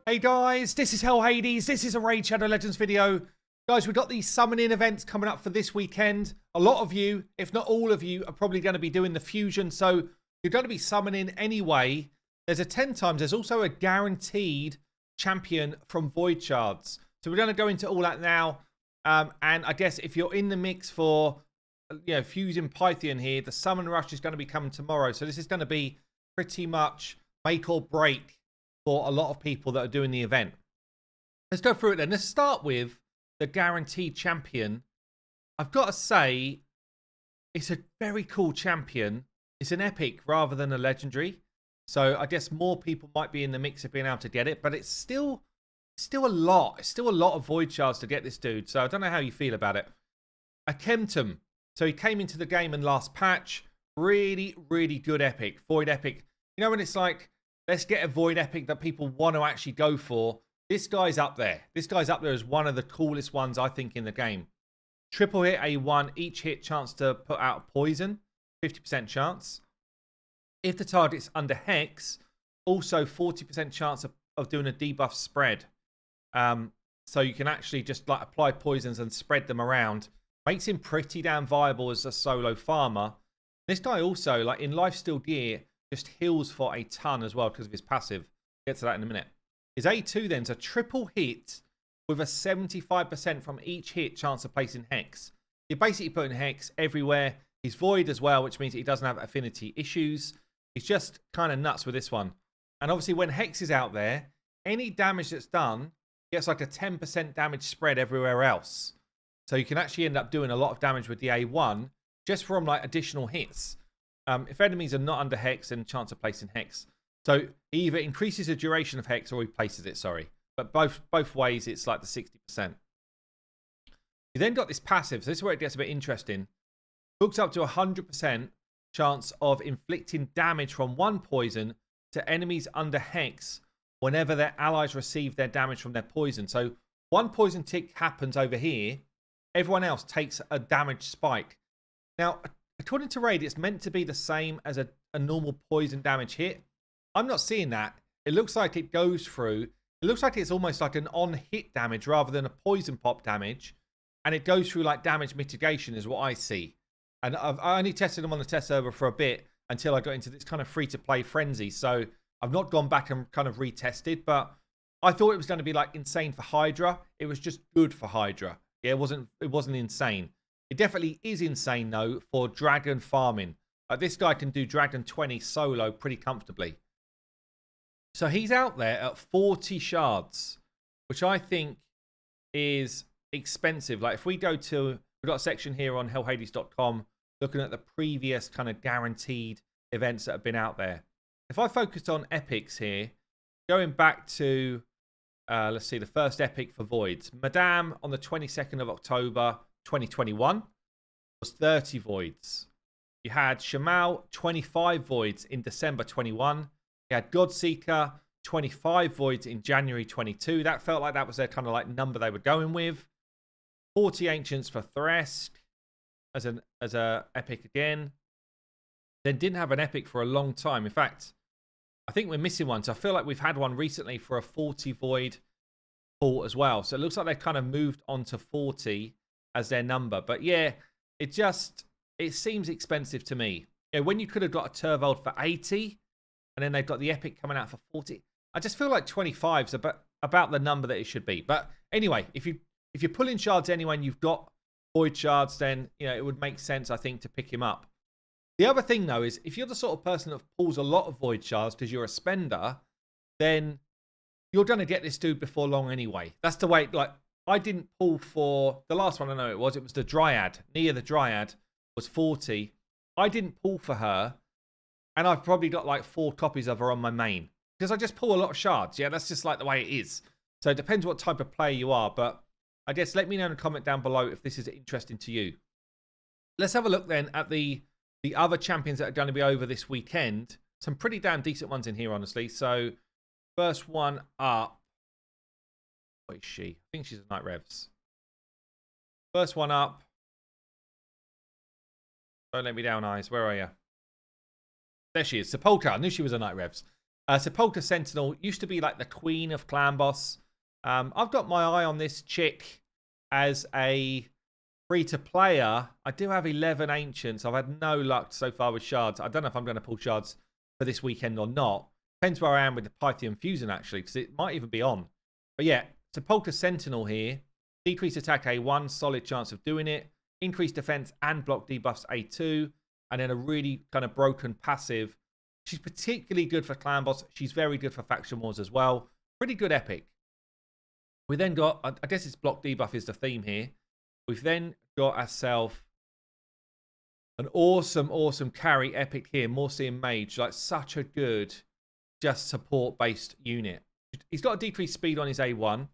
Hey guys, this is Hell Hades. This is a Raid Shadow Legends video. Guys, we've got these summoning events coming up for this weekend. A lot of you, if not all of you, are probably going to be doing the fusion. So you're going to be summoning anyway. There's a 10 times. There's also a guaranteed champion from Void Shards. So we're going to go into all that now. And I guess if you're in the mix for, fusing Pythian here, the summon rush is going to be coming tomorrow. So this is going to be pretty much make or break for a lot of people that are doing the event. Let's go through it then. Let's start with the guaranteed champion. I've got to say, it's a very cool champion. It's an epic rather than a legendary. So I guess more people might be in the mix of being able to get it, but it's still a lot. It's still a lot of Void Shards to get this dude. So I don't know how you feel about it. x10. So he came into the game in last patch. Really, really good epic. Void epic. You know when it's like, let's get a Void epic that people want to actually go for. This guy's up there. This guy's up there as one of the coolest ones, I think, in the game. Triple hit A1. Each hit chance to put out poison. 50% chance. If the target's under Hex, also 40% chance of doing a debuff spread. So you can actually just like apply poisons and spread them around. Makes him pretty damn viable as a solo farmer. This guy also, like in Lifesteal Gear, just heals for a ton as well because of his passive. Get to that in a minute. His A2 then's a triple hit with a 75% from each hit chance of placing Hex. You're basically putting Hex everywhere. He's Void as well, which means he doesn't have affinity issues. He's just kind of nuts with this one. And obviously when Hex is out there, any damage that's done gets like a 10% damage spread everywhere else. So you can actually end up doing a lot of damage with the A1 just from like additional hits. If enemies are not under Hex, then chance of placing Hex. So he either increases the duration of Hex or replaces it, sorry. But both ways, it's like the 60%. You then got this passive. So this is where it gets a bit interesting. Hooks up to 100% chance of inflicting damage from one poison to enemies under Hex whenever their allies receive their damage from their poison. So one poison tick happens over here. Everyone else takes a damage spike. Now, according to Raid, it's meant to be the same as a normal poison damage hit. I'm not seeing that. It looks like it goes through. It looks like it's almost like an on-hit damage rather than a poison pop damage. And it goes through like damage mitigation is what I see. And I only tested them on the test server for a bit until I got into this kind of free-to-play frenzy. So I've not gone back and kind of retested. But I thought it was going to be like insane for Hydra. It was just good for Hydra. Yeah, it wasn't insane. It definitely is insane, though, for Dragon farming. This guy can do Dragon 20 solo pretty comfortably. So he's out there at 40 shards, which I think is expensive. Like if we go to, we've got a section here on hellhades.com looking at the previous kind of guaranteed events that have been out there. If I focused on epics here, going back to, let's see, the first epic for Voids. Madame on the 22nd of October, 2021 was 30 voids. You had Shamal 25 voids in December 21. You had Godseeker 25 voids in January 22. That felt like that was their kind of like number they were going with. 40 ancients for Thresk as a epic again. Then didn't have an epic for a long time. In fact, I think we're missing one. So I feel like we've had one recently for a 40 void pull as well. So it looks like they've kind of moved on to 40 as their number. But yeah, it seems expensive to me. You know, when you could have got a Turvold for 80 and then they've got the epic coming out for 40. I just feel like 25 is about the number that it should be. But anyway, if you're pulling shards anyway and you've got Void Shards, then it would make sense, I think, to pick him up. The other thing though is if you're the sort of person that pulls a lot of Void Shards because you're a spender, then you're going to get this dude before long anyway. That's the way, like, I didn't pull for the last one. I know it was the Dryad. Nia the Dryad was 40. I didn't pull for her, and I've probably got like 4 copies of her on my main because I just pull a lot of shards. Yeah, that's just like the way it is. So it depends what type of player you are, but I guess let me know in a comment down below if this is interesting to you. Let's have a look then at the other champions that are going to be over this weekend. Some pretty damn decent ones in here, honestly. So first one up. What is she? I think she's a Night Revs. First one up. Don't let me down, eyes. Where are you? There she is. Sepulchre. I knew she was a Night Revs. Sepulchre Sentinel used to be like the queen of clan boss. I've got my eye on this chick as a free-to-player. I do have 11 Ancients. I've had no luck so far with Shards. I don't know if I'm going to pull Shards for this weekend or not. Depends where I am with the Pythian Fusion, actually, because it might even be on. But yeah, Sepulchre Sentinel here. Decrease attack A1, solid chance of doing it. Increase defense and block debuffs A2. And then a really kind of broken passive. She's particularly good for clan boss. She's very good for faction wars as well. Pretty good epic. We then got, I guess it's block debuff is the theme here. We've then got ourselves an awesome, awesome carry epic here. Morsian Mage, like such a good just support-based unit. He's got a decreased speed on his A1.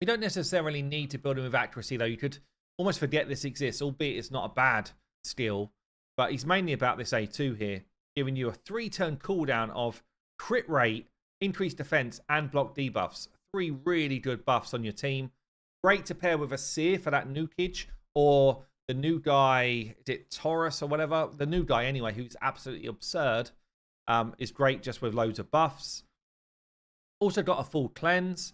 You don't necessarily need to build him with accuracy, though. You could almost forget this exists, albeit it's not a bad skill. But he's mainly about this A2 here, giving you a 3-turn cooldown of crit rate, increased defense, and block debuffs. 3 really good buffs on your team. Great to pair with a Seer for that nukage, or the new guy, is it Taurus or whatever? The new guy anyway, who's absolutely absurd, is great just with loads of buffs. Also got a full cleanse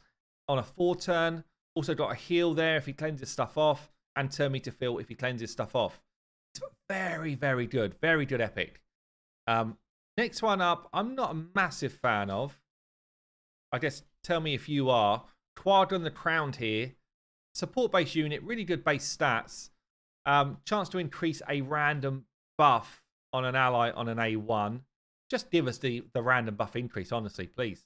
on a 4-turn. Also got a heal there if he cleanses stuff off, and turn meter fill if he cleanses stuff off. It's very, very good. Very good epic. Next one up, I'm not a massive fan of. I guess tell me if you are. Quadrant the Crowned here. Support-based unit, really good base stats. Chance to increase a random buff on an ally on an A1. Just give us the random buff increase, honestly, please.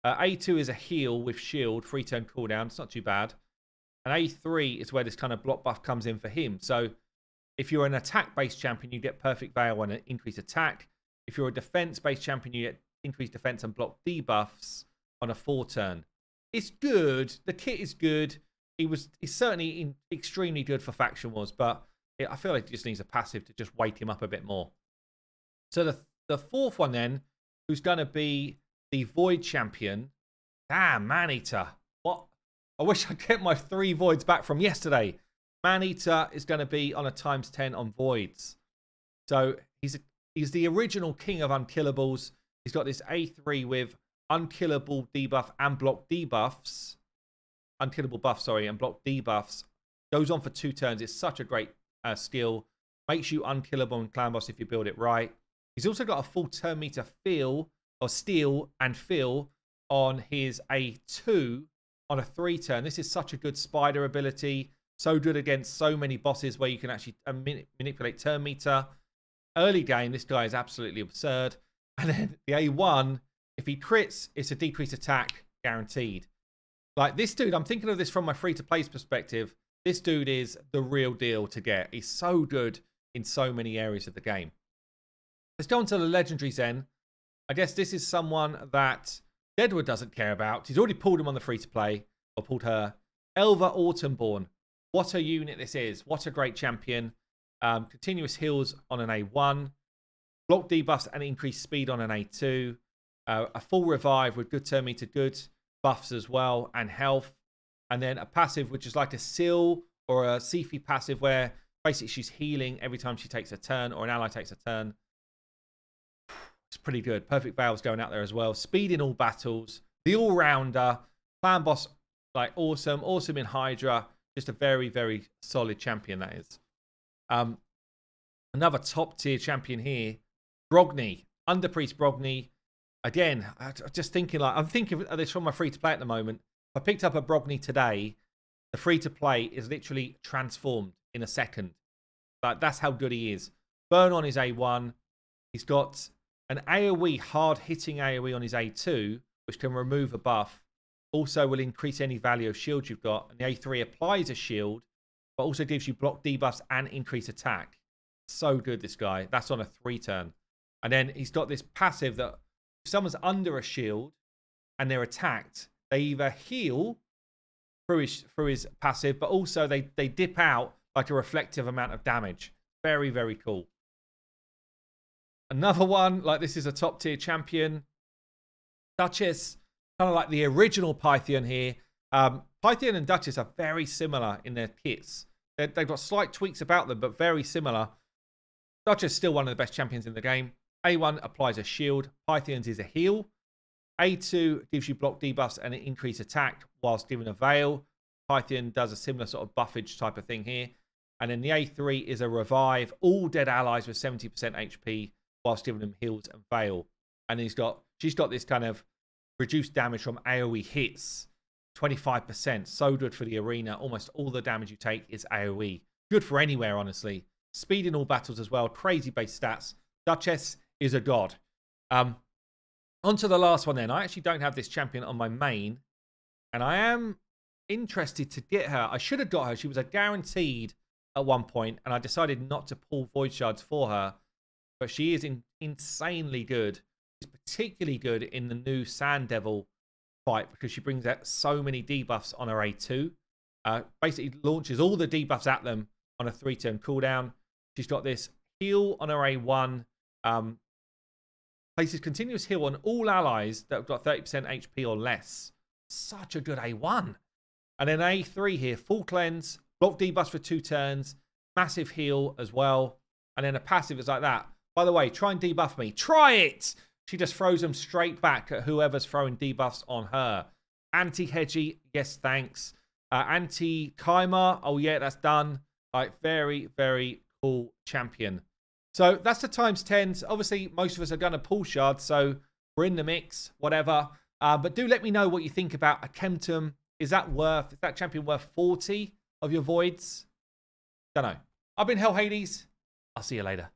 A2 is a heal with shield, 3-turn cooldown. It's not too bad. And A3 is where this kind of block buff comes in for him. So if you're an attack-based champion, you get Perfect Veil and an increased attack. If you're a defense-based champion, you get increased defense and block debuffs on a 4-turn. It's good. The kit is good. He's certainly extremely good for faction wars, but I feel like he just needs a passive to just weight him up a bit more. So the fourth one then, who's going to be the Void champion. Damn, Maneater. What? I wish I'd get my 3 Voids back from yesterday. Maneater is going to be on a ×10 on Voids. So he's the original king of unkillables. He's got this A3 with unkillable debuff and block debuffs. Unkillable buff, sorry, and block debuffs. Goes on for 2 turns. It's such a great skill. Makes you unkillable in clan boss if you build it right. He's also got a full turn meter feel, or steal and fill on his A2 on a 3-turn. This is such a good spider ability. So good against so many bosses where you can actually manipulate turn meter. Early game, this guy is absolutely absurd. And then the A1, if he crits, it's a decreased attack guaranteed. Like this dude, I'm thinking of this from my free-to-play perspective. This dude is the real deal to get. He's so good in so many areas of the game. Let's go on to the legendaries then. I guess this is someone that Deadwood doesn't care about. He's already pulled him on the free-to-play, or pulled her. Elva Autumnborn. What a unit this is. What a great champion. Continuous heals on an A1. Block debuffs and increased speed on an A2. A full revive with good turn meter, good buffs as well, and health. And then a passive, which is like a Seal or a Sifi passive, where basically she's healing every time she takes a turn, or an ally takes a turn. It's pretty good. Perfect Veil's going out there as well. Speed in all battles. The all-rounder. Clan boss, like awesome. Awesome in Hydra. Just a very, very solid champion, that is. Another top-tier champion here. Brogni. Underpriest Brogni. Again, I'm just thinking, like, I'm thinking of this from my free-to-play at the moment. If I picked up a Brogni today, the free-to-play is literally transformed in a second. Like, that's how good he is. Burn on his A1. He's got an AoE, hard-hitting AoE on his A2, which can remove a buff. Also will increase any value of shield you've got. And the A3 applies a shield, but also gives you block debuffs and increased attack. So good, this guy. That's on a 3-turn. And then he's got this passive that if someone's under a shield and they're attacked, they either heal through his passive, but also they dip out like a reflective amount of damage. Very, very cool. Another one, like this is a top tier champion. Duchess, kind of like the original Pythian here. Pythian and Duchess are very similar in their kits. They've got slight tweaks about them, but very similar. Duchess is still one of the best champions in the game. A1 applies a shield. Pythian's is a heal. A2 gives you block debuffs and an increased attack whilst giving a Veil. Python does a similar sort of buffage type of thing here. And then the A3 is a revive all dead allies with 70% HP whilst giving them heals and Veil. And she's got this kind of reduced damage from AoE hits, 25%. So good for the arena. Almost all the damage you take is AoE. Good for anywhere, honestly. Speed in all battles as well. Crazy base stats. Duchess is a god. On to the last one then. I actually don't have this champion on my main. And I am interested to get her. I should have got her. She was a guaranteed at one point. And I decided not to pull Void Shards for her. But she is insanely good. She's particularly good in the new Sand Devil fight. Because she brings out so many debuffs on her A2. Basically launches all the debuffs at them on a 3-turn cooldown. She's got this heal on her A1. Places continuous heal on all allies that have got 30% HP or less. Such a good A1. And then A3 here, full cleanse, block debuffs for 2 turns, massive heal as well. And then a passive is like that. By the way, try and debuff me. Try it! She just throws them straight back at whoever's throwing debuffs on her. Anti-Hedgie, yes, thanks. Anti-Kai'Ma, oh yeah, that's done. Very, very cool champion. So that's the times 10s. Obviously, most of us are going to pull shards, so we're in the mix, whatever. But do let me know what you think about a Kemptum. Is that champion worth 40 of your voids? Don't know. I've been Hell Hades. I'll see you later.